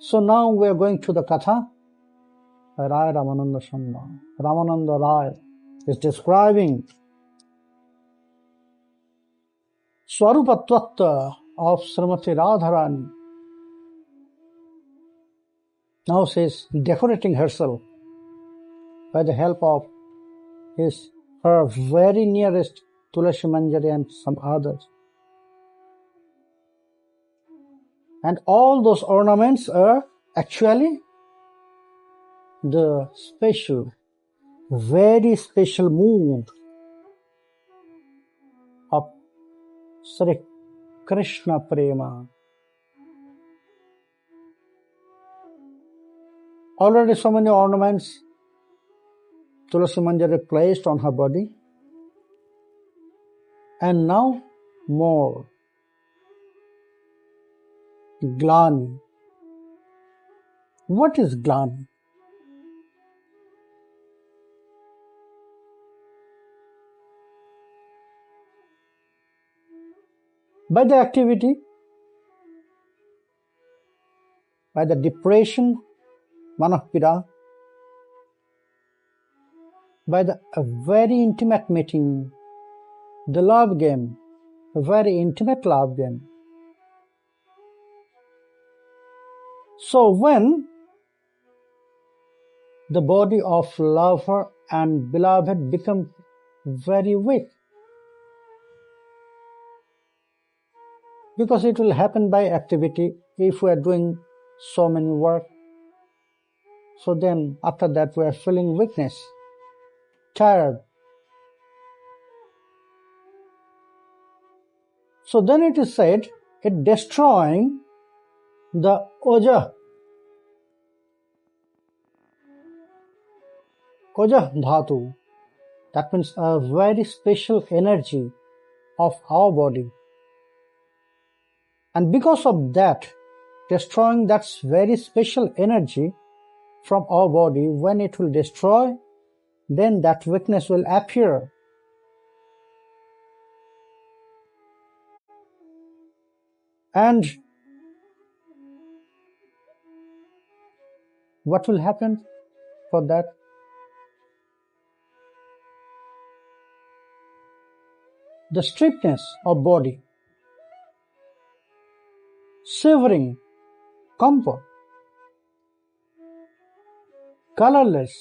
So now we are going to the katha. Raya Ramananda Samvad. Ramananda Raya is describing Swarupatvatta of Srimati Radharani. Now she is decorating herself by the help of her very nearest Tulasi Manjari and some others. And all those ornaments are actually the special, very special mood of Sri Krishna Prema. Already so many ornaments Tulasi Manjari placed on her body, and now more. Glani. What is glani? By the activity, by the depression, manapira, by the very intimate meeting, the love game, a very intimate love game. So when the body of lover and beloved become very weak, because it will happen by activity if we are doing so many work. So then after that we are feeling weakness, tired. So then it is said, it destroying the oja dhatu. That means a very special energy of our body. And because of that, destroying that very special energy from our body, when it will destroy, then that weakness will appear. And what will happen for that? The stiffness of body, shivering, comfort, colorless,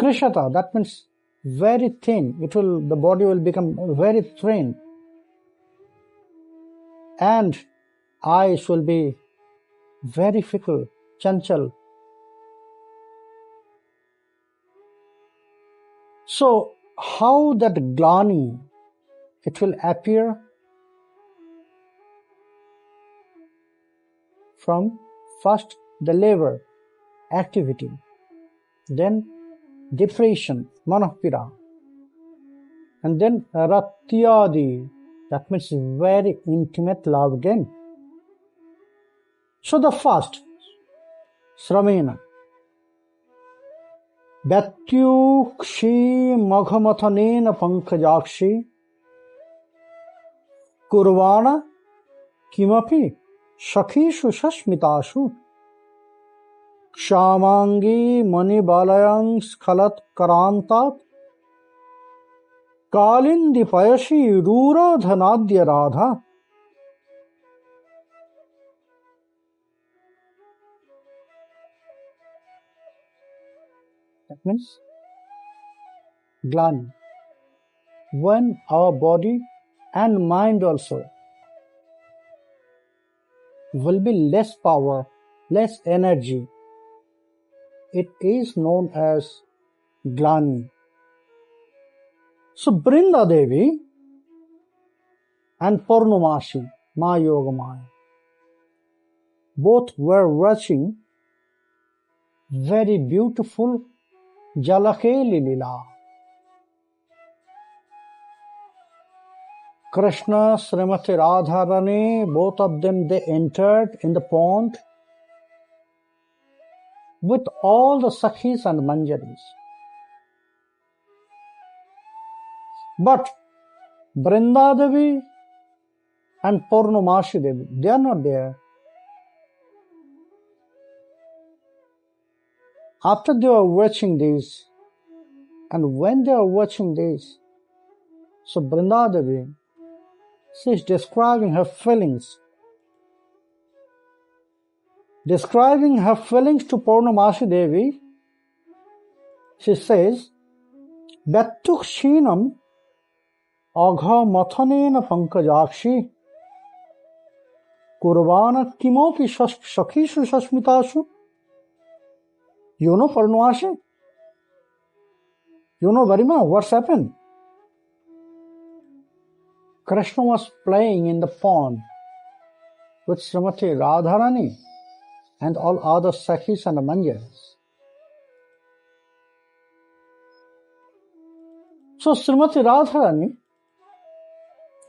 krishata, that means very thin. The body will become very thin, and eyes will be very fickle, chanchal. So how that glani, it will appear from first the labor, activity, then depression, manapira, and then ratyadi, that means very intimate love again. So the first, Sramena, Bhatyukshi Maghamathanena Pankajakshi Kurvana Kimapi Shakhishu Shashmitashu Kshamangi Mani Balayang Skhalat Karantat Kalindi Payashi Rura Dhanadya Radha. That means glani. When our body and mind also will be less power, less energy, it is known as glani. So Brinda Devi and Purnamashi, Ma Yogamaya, both were watching very beautiful Jalakeli Lila. Krishna, Srimati Radharani, both of them, they entered in the pond with all the Sakhis and Manjaris. But Brinda Devi and Purnamashi Devi, they are not there. after they are watching this, and when they are watching this, so Vrindadevi, she is describing her feelings. Describing her feelings to Purnamasi Devi, she says, Vyattuk Shinam Agha Mathanena Pankajakshi Kurvana Kimopi Shakhishu Shasmitashu. You know Purnamasi? You know Varima, what's happened? Krishna was playing in the pond with Srimati Radharani and all other Sakhis and Manjas. So Srimati Radharani,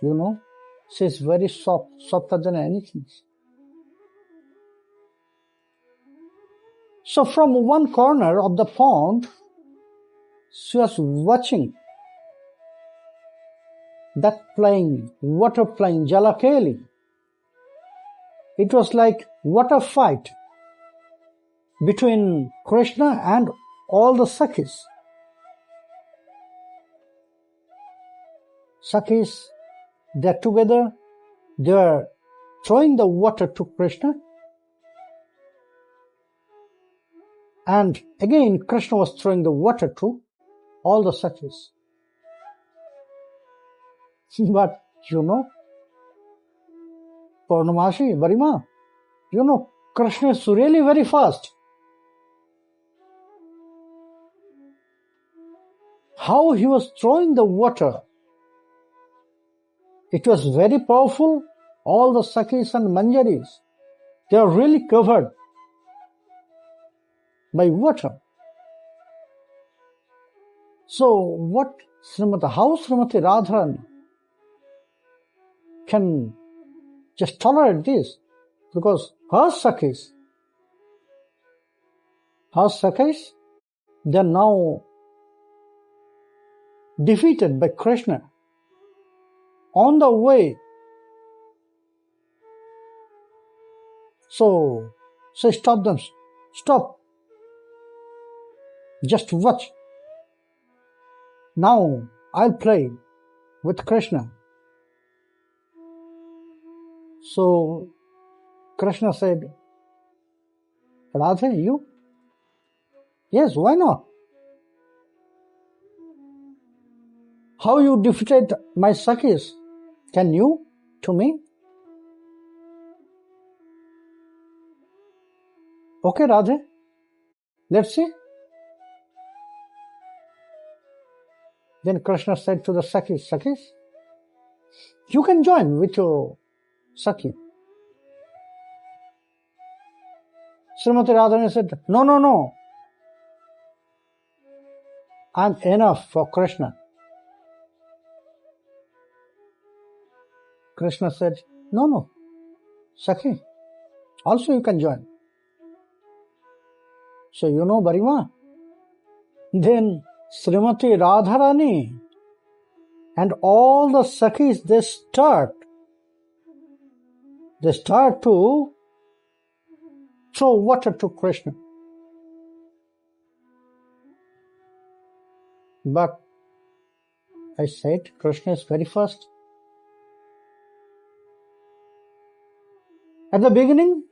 you know, she is very soft, softer than anything. So from one corner of the pond, she was watching that playing, water playing, Jalakeli. It was like water fight between Krishna and all the Sakhis. Sakhis, they're together, they're throwing the water to Krishna. And again, Krishna was throwing the water to all the Sakhis. But you know, Purnamasi, Varima, you know, Krishna is really very fast. How he was throwing the water, it was very powerful. All the Sakhis and Manjaris, they are really covered by water. So how Srimati Radharani can just tolerate this? Because her Sakhis, they are now defeated by Krishna. On the way, so stop them, stop, just watch. Now I'll play with Krishna. So Krishna said, Radhe, you? Yes, why not? How you defeated my Sakhis? Can you to me? Okay, Radhe, let's see. Then Krishna said to the Sakhis, you can join with your Sakhi. Srimati Radharani said, no. I'm enough for Krishna. Krishna said, no, Sakhi, also you can join. So you know Barima. Then Srimati Radharani and all the Sakhis, they start to throw water to Krishna. But I said, Krishna is very fast. At the beginning,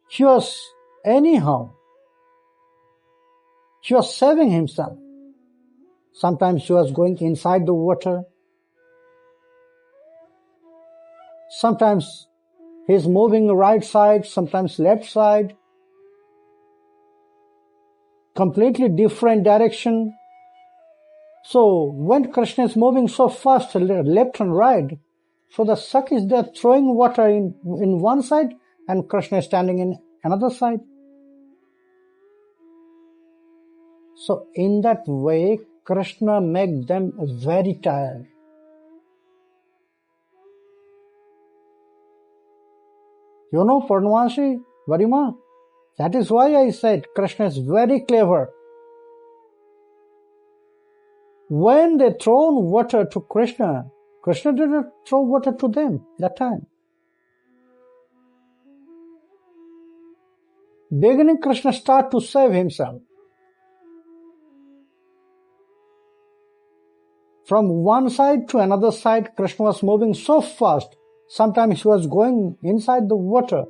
he was saving himself. Sometimes he was going inside the water. Sometimes he is moving right side, sometimes left side. Completely different direction. So when Krishna is moving so fast, left and right, so the Sakhis, they are throwing water in one side and Krishna is standing in another side. So in that way, Krishna made them very tired. You know, Purnamasi, Varima, that is why I said Krishna is very clever. When they thrown water to Krishna, Krishna did not throw water to them that time. Beginning, Krishna started to save himself. From one side to another side, Krishna was moving so fast. Sometimes he was going inside the water.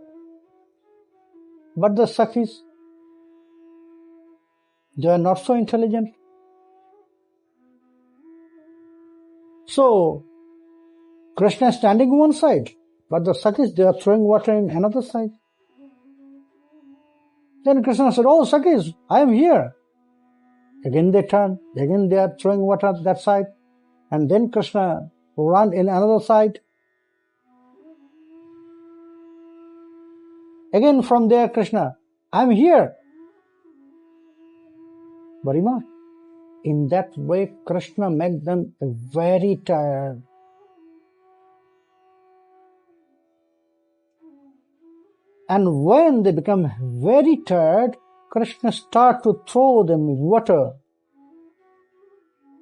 But the Sakhis, they are not so intelligent. So, Krishna is standing one side, but the Sakhis, they are throwing water in another side. Then Krishna said, "Oh, Sakhis, I am here." Again they turn, again they are throwing water at that side. And then Krishna ran in another side. Again from there, Krishna, "I am here." Barima, in that way, Krishna made them very tired. And when they become very tired, Krishna start to throw them water.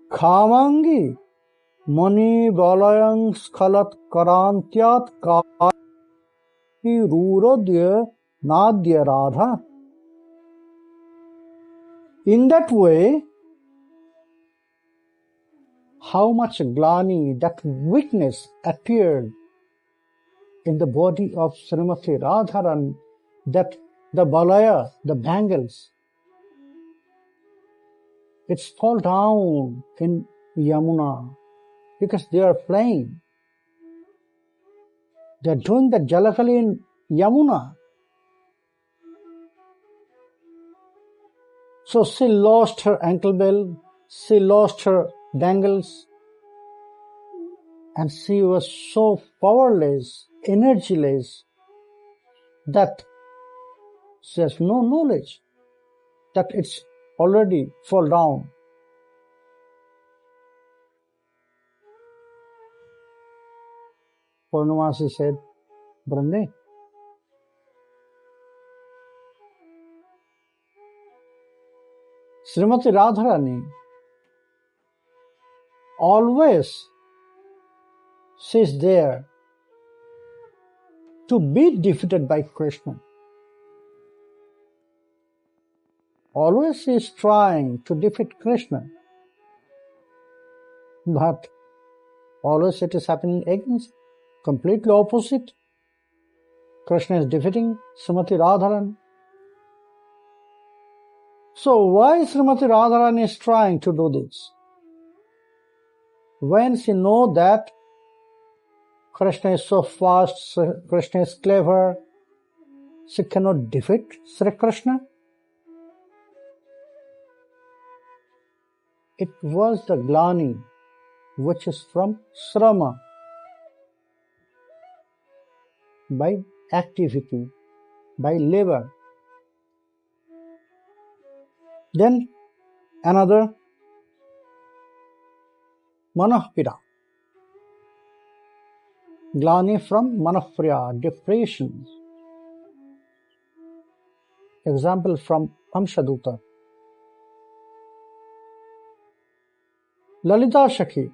Khamangi mani balayang skhalat karantyat kati rurodya nadya radha. In that way, how much glani, that weakness appeared in the body of Srimati Radharani, that the balaya, the bangles, it's fall down in Yamuna because they are playing. They are doing the jalakali in Yamuna. So she lost her ankle bell, she lost her bangles, and she was so powerless, energyless, that she has no knowledge that it's already fall down. Purnamasi said, "Brande, Srimati Radharani always she's there to be defeated by Krishna. Always she is trying to defeat Krishna. But always it is happening against, completely opposite. Krishna is defeating Srimati Radharani. So why Srimati Radharani is trying to do this? When she knows that Krishna is so fast, Krishna is clever, she cannot defeat Sri Krishna. It was the glani, which is from srama, by activity, by labor. Then another, manahpira, glani from manahpriya, depression. Example from Amshaduta. Lalita Shakhi,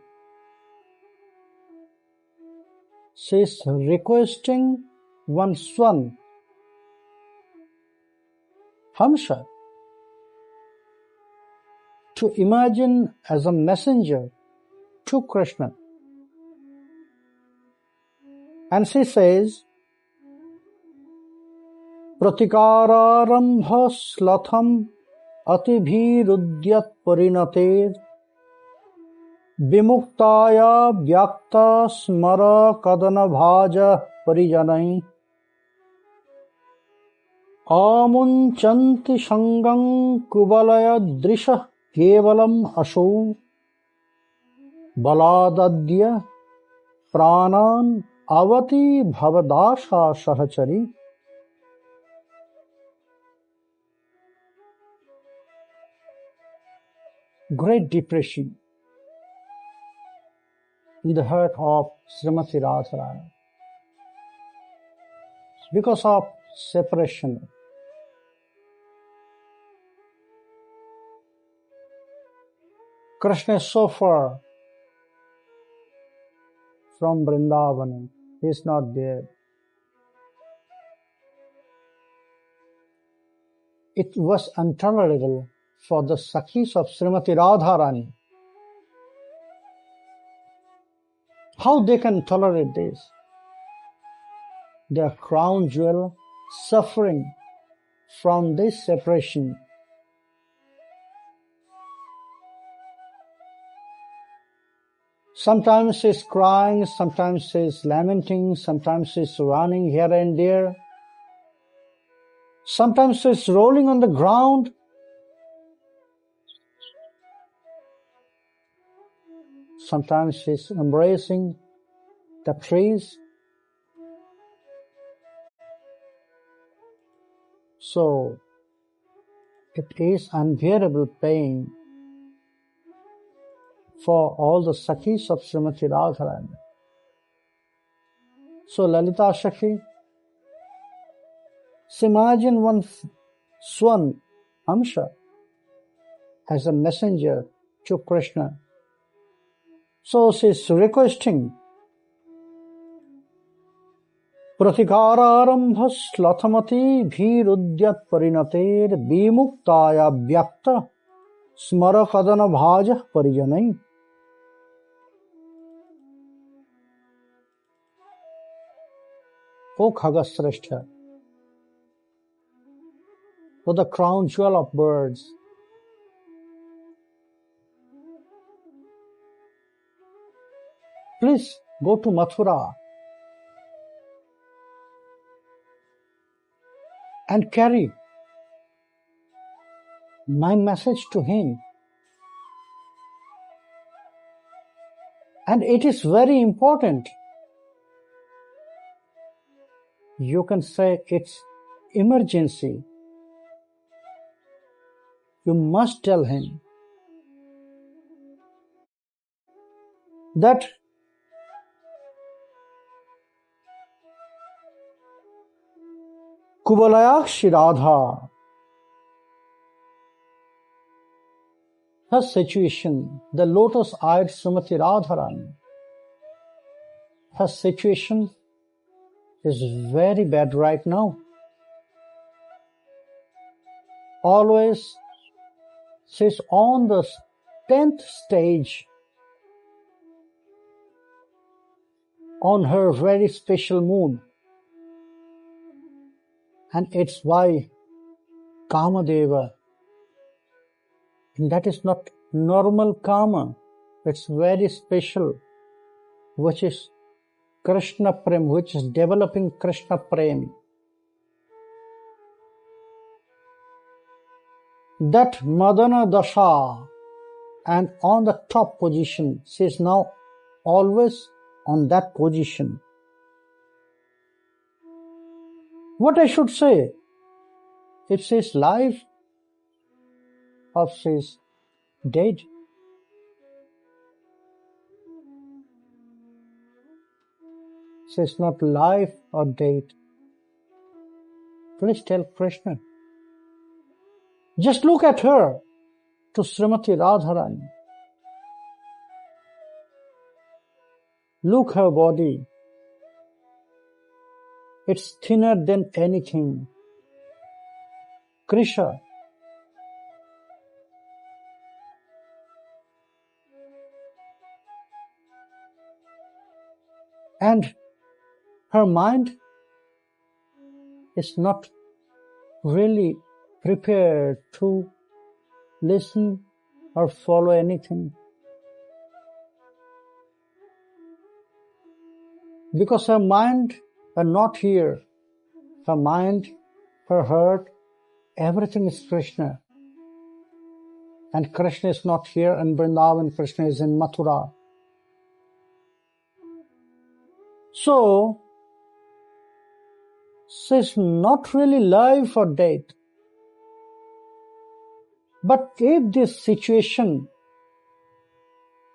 she is requesting one swan, Hamsa, to imagine as a messenger to Krishna. And she says, Pratikārārambha slatham atibhirudyat parinater vimuktaya vyakta smara kadana bhaja parijanai amunchanti sangam kubalaya drisha kevalam asau baladadya pranan avati bhavadasha sahachari. Great depression in the heart of Srimati Radharani because of separation. Krishna is so far from Vrindavan. He is not there. it was intolerable for the Sakhis of Srimati Radharani. How they can tolerate this? Their crown jewel suffering from this separation. Sometimes she's crying, sometimes she's lamenting, sometimes she's running here and there. Sometimes she's rolling on the ground. Sometimes she's embracing the trees. So it is unbearable pain for all the Sakhis of Srimati Radharani. So Lalita Sakhi, imagine one swan, Amsha, as a messenger to Krishna. So she is requesting Pratikara Slathamati Bhirudyat Parinater Vimuktaya Vyakta Smarakadana Bhaja Parijanai. O Khagasreshta, O the crown jewel of birds, please go to Mathura and carry my message to him. And it is very important. You can say it's emergency. You must tell him that Kuvalayakshi Radha, her situation, the lotus-eyed Srimati Radharani, her situation is very bad right now. Always she's on the 10th stage on her very special mood. And it's why Kamadeva, and that is not normal Kama, it's very special, which is Krishna Prem, which is developing Krishna Prem. That Madana Dasha, and on the top position, she is now always on that position. What I should say, if she is live or she is dead? She is not live or dead. Please tell Krishna. Just look at her, to Srimati Radharani. Look her body. It's thinner than anything. Krishna. And her mind is not really prepared to listen or follow anything. Because her mind are not here. Her mind, her heart, everything is Krishna. And Krishna is not here in Vrindavan, Krishna is in Mathura. So, she's not really live or dead. But if this situation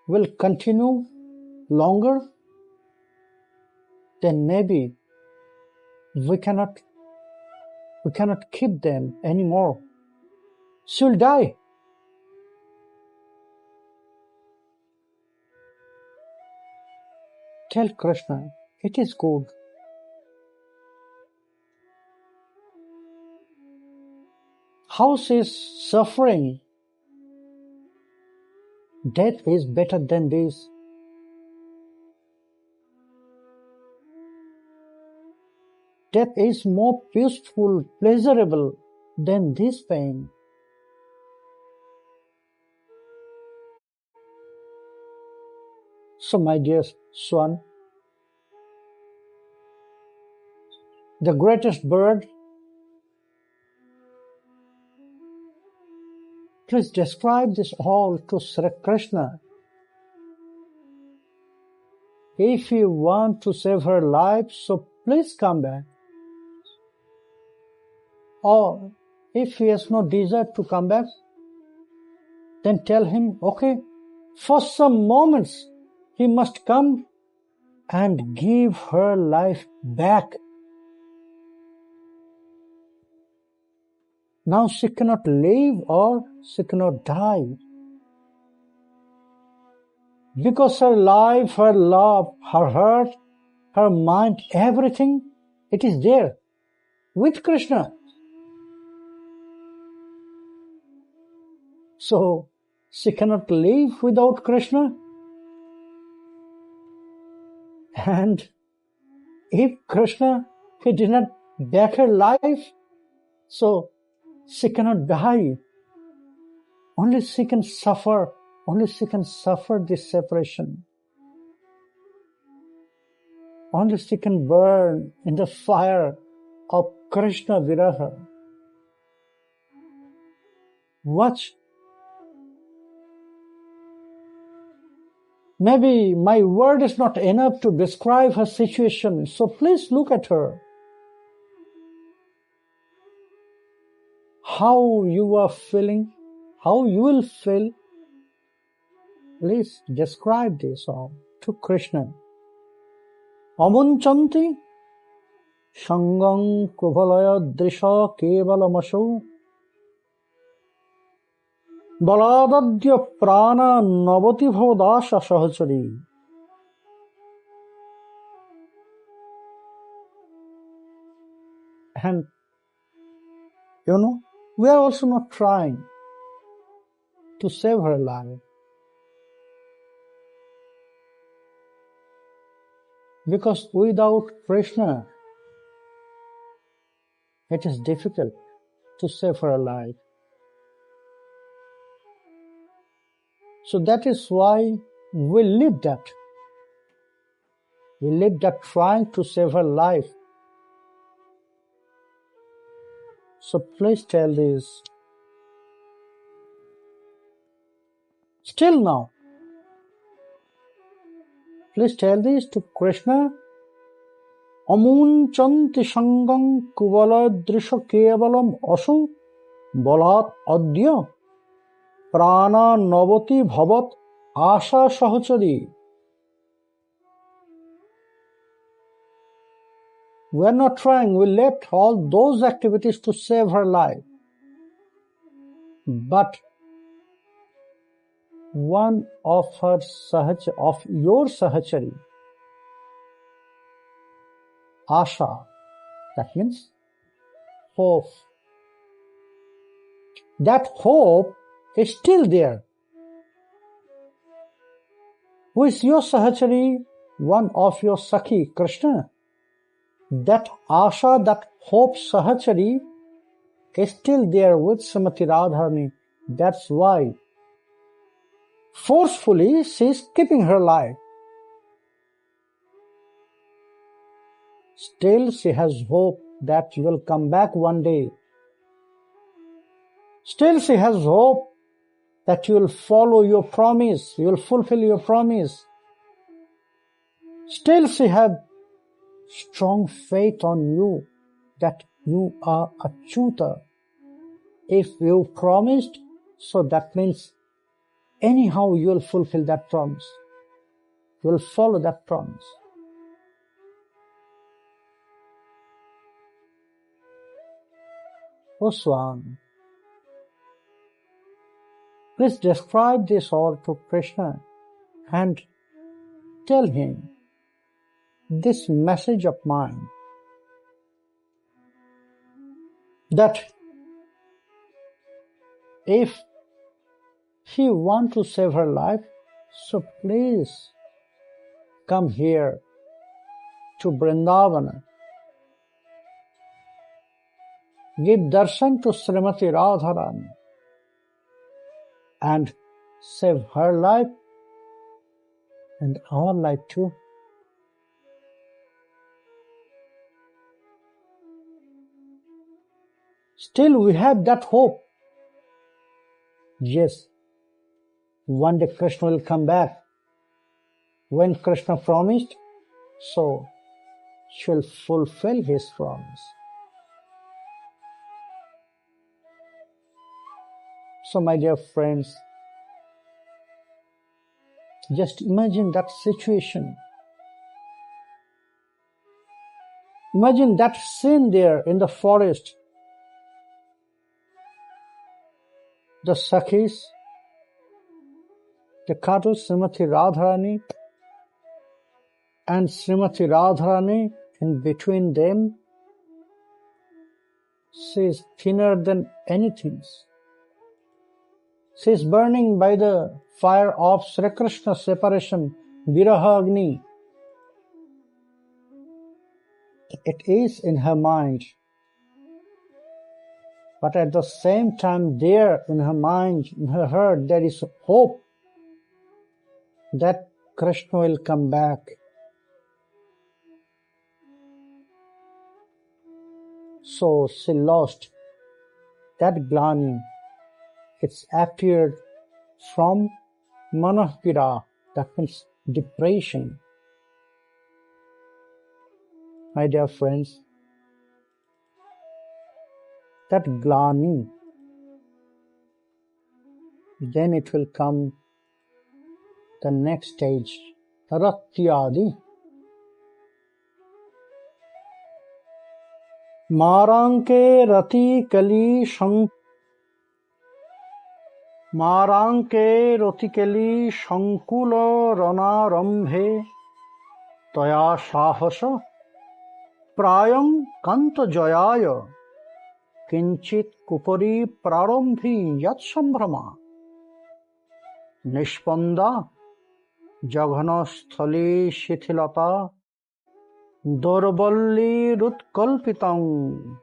will continue longer, then maybe we cannot keep them anymore. She'll die. Tell Krishna, it is good. how she is suffering. Death is better than this. Death is more peaceful, pleasurable than this pain. So my dear Swan, the greatest bird, please describe this all to Sri Krishna. If you want to save her life, so please come back. Or if he has no desire to come back, then tell him, okay, for some moments he must come and give her life back. Now she cannot live or she cannot die. Because her life, her love, her heart, her mind, everything, it is there with Krishna. So she cannot live without Krishna. And if Krishna, he did not back her life, so she cannot die. Only she can suffer. Only she can suffer this separation. Only she can burn in the fire of Krishna Viraha. Watch. Maybe my word is not enough to describe her situation, so please look at her. How you are feeling, how you will feel. Please describe this all to Krishna. Amunchanti Sangam Kuvalaya Drisha Kevalamasho Baladadya Prana Navati Bhavadasha Sahachari. And we are also not trying to save her life. Because without Krishna, it is difficult to save her life. So that is why we live that. We live that trying to save her life. So please tell this. Still now, please tell this to Krishna. Amunchanti sangam kuvala drisha kevalam asu balat adya prana navati bhavat asha sahachari. We are not trying, we left all those activities to save her life. But one of your sahachari, Asha, that means hope. That hope is still there. Who is your sahachari? One of your Sakhi, Krishna. That Asha, that hope sahachari is still there with Srimati Radharani. That's why forcefully she is keeping her life. Still she has hope that you will come back one day. Still she has hope that you will follow your promise, you will fulfill your promise. Still she has strong faith on you that you are a Achyuta. If you promised, so that means anyhow you will fulfill that promise. You will follow that promise. O Swan, please describe this all to Krishna and tell him this message of mine, that if he wants to save her life, so please come here to Vrindavana. Give darshan to Srimati Radharani and save her life and our life too. Still we have that hope. Yes, one day Krishna will come back. When Krishna promised, so she will fulfill his promise. So my dear friends, just imagine that situation. Imagine that scene there in the forest. The Sakhis, the Katu Srimati Radharani, and Srimati Radharani, in between them, she is thinner than anything. She is burning by the fire of Sri Krishna's separation, Viraha Agni. It is in her mind. But at the same time, there in her mind, in her heart, there is hope that Krishna will come back. So she lost that glani. It's appeared from manahpira, that means depression. My dear friends, that glani, then it will come the next stage, ratyadi. Maranke rati kali shankulo ranarambhe taya sahasa prayam kanta jayaya kinchit kupari prarambhi yat sambrama nishpanda jaghana sthali shithilata Dorballi rutkalpitang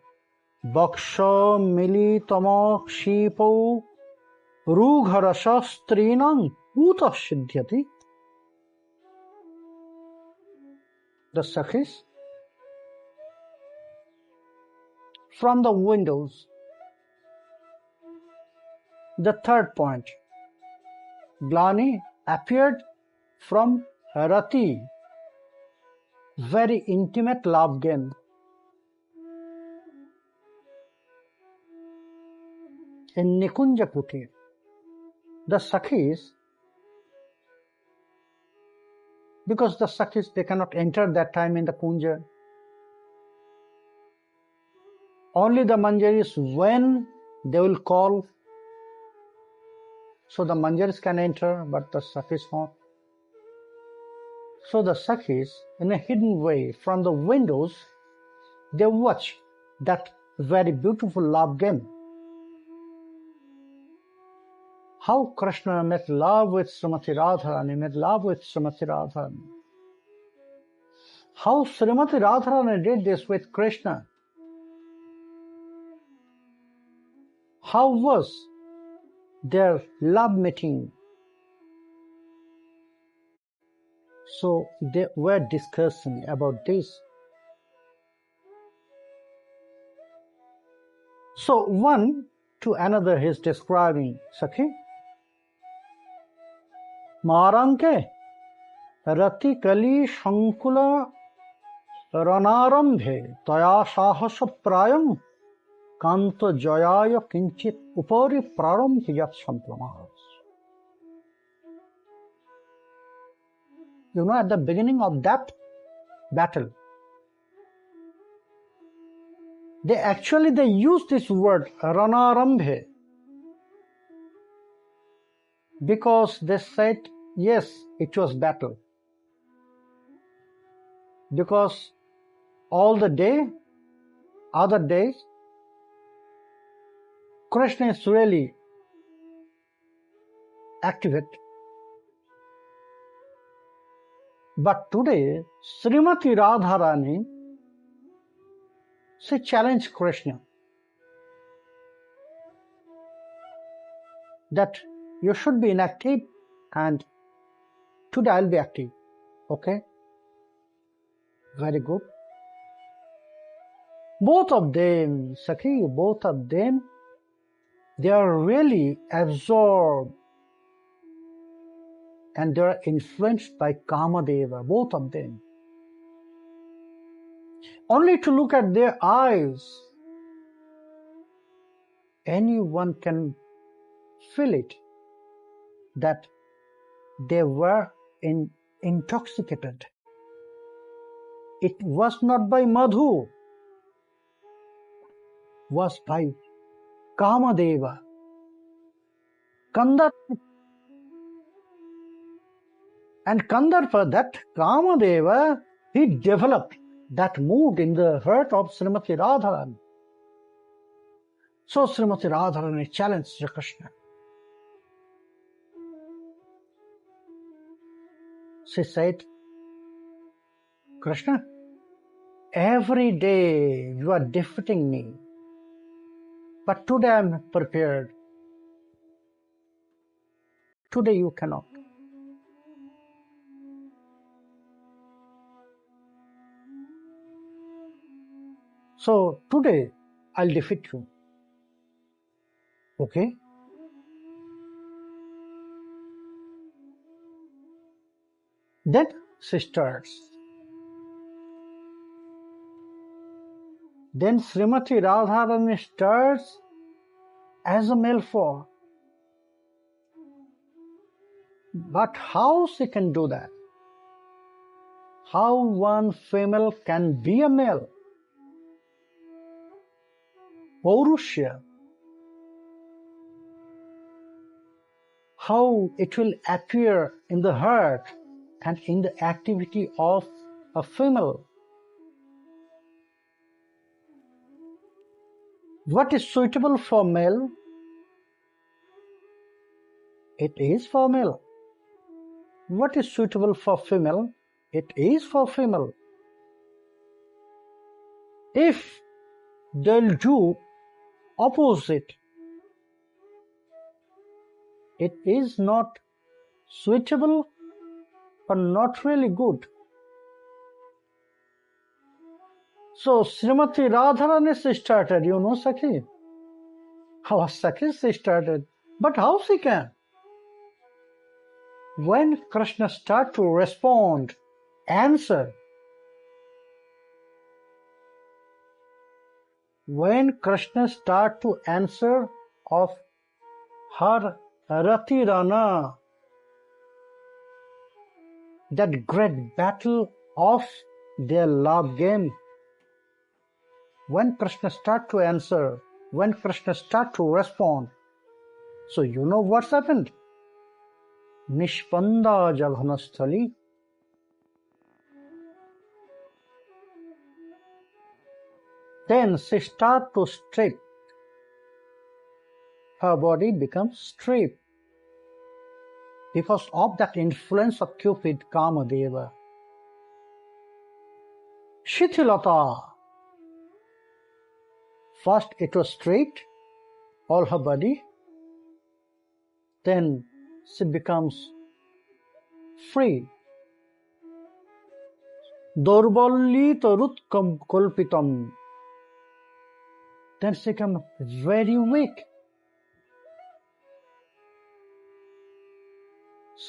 Baksha militama kshipo Rugharasha strinang uta siddhyati. The Sakhis from the windows. The third point, glani appeared from rati, very intimate love game. In Nikunja Kutir, the Sakhis, because the Sakhis, they cannot enter that time in the Kunja. Only the Manjaris, when they will call, so the Manjaris can enter, but the Sakhis not. So the Sakhis, in a hidden way, from the windows, they watch that very beautiful love game. How Krishna made love with Srimati Radharani, made love with Srimati Radharani. How Srimati Radharani did this with Krishna. How was their love meeting? So they were discussing about this. So one to another he is describing, Sakhi. Maranke rati kali shankula ranarambhe taya sahasa prayam kanta jayaya kinchit upari prarambhe yat samplamas. You know, at the beginning of that battle, they used this word ranarambhe because they said, yes, it was battle. Because all the day, other days, Krishna is really activate. But today, Srimati Radharani, she challenged Krishna that you should be inactive and today I'll be active. Okay? Very good. Both of them, Sakhi, both of them, they are really absorbed and they are influenced by Kamadeva, both of them. Only to look at their eyes, anyone can feel it, that they were intoxicated. It was not by Madhu, was by Kamadeva. Kandarpa, that Kamadeva, he developed that mood in the heart of Srimati Radharani. So Srimati Radharani challenged Sri Krishna. She said, Krishna, every day you are defeating me, but today I am prepared. Today you cannot. So today I'll defeat you. Okay? Then sisters. Then Srimati Radharani starts as a male form. But how she can do that? How one female can be a male? Paurushya. How it will appear in the heart and in the activity of a female. What is suitable for male? It is for male. What is suitable for female? It is for female. If they'll do opposite, it is not suitable or not really good. So Srimati Radharani started, you know Sakhi? How Sakhi she started. But how she can? When Krishna start to respond, answer, when Krishna start to answer of her Rati Rana, that great battle of their love game, when Krishna start to answer, when Krishna start to respond, so you know what's happened? Nishpanda Jaghanasthali. Then she start to strip. Her body becomes stripped because of that influence of Cupid Kamadeva. Shithilata. First it was stripped, all her body. Then she becomes free. Dorballi tarut kolpitam. Then she becomes very weak.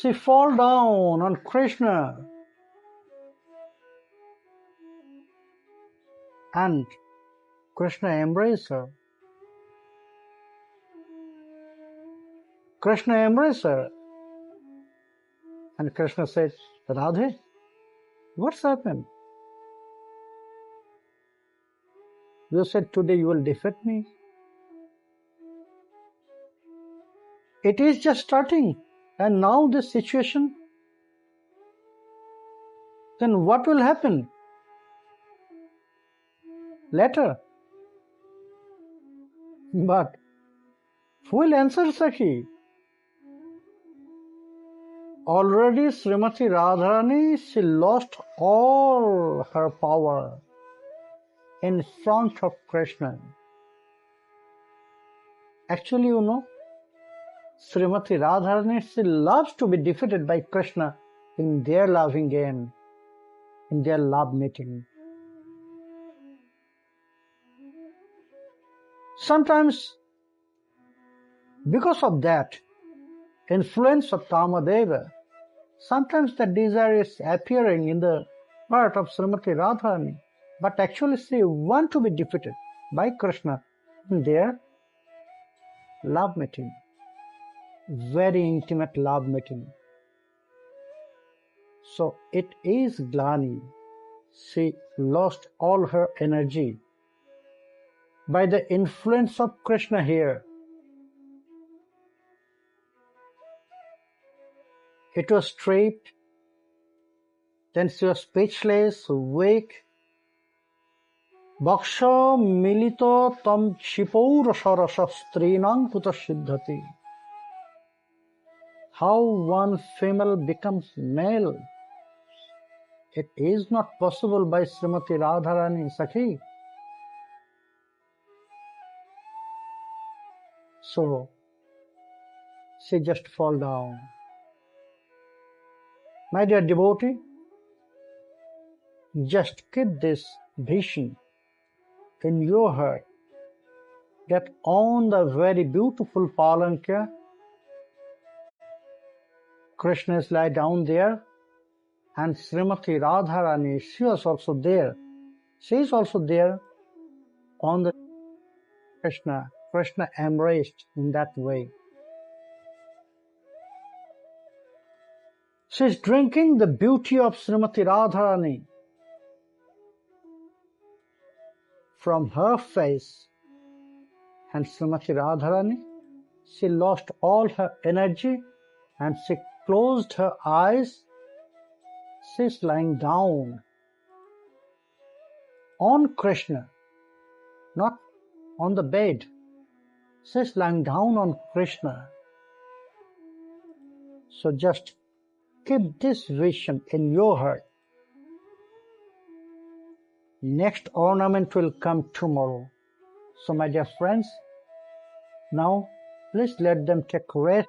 She fall down on Krishna and Krishna embraced her. Krishna embraced her. And Krishna said, Radhe, what's happened? You said today you will defeat me. It is just starting. And now this situation, then what will happen later? But who will answer Sakhi? already Srimati Radharani, she lost all her power in front of Krishna. Actually, Srimati Radharani, she loves to be defeated by Krishna in their loving game, in their love meeting. Sometimes, because of that influence of Kamadeva, sometimes the desire is appearing in the heart of Srimati Radharani, but actually she wants to be defeated by Krishna in their love meeting, very intimate love meeting. So it is Glani. She lost all her energy by the influence of Krishna here. It was stripped, then she was speechless, weak. Baksha milito tam kshipaurasarasa strinang kuta siddhati. How one female becomes male? It is not possible by Srimati Radharani Sakhi. So, she just fall down. My dear devotee, just keep this vision in your heart that on the very beautiful Palanka, Krishna is lie down there and Srimati Radharani, she was also there. She is also there on the Krishna. Krishna embraced in that way. She is drinking the beauty of Srimati Radharani from her face, and Srimati Radharani, she lost all her energy and she closed her eyes. She is lying down on Krishna, not on the bed. She is lying down on Krishna. So just keep this vision in your heart. Next ornament will come tomorrow. So my dear friends, now please let them take rest.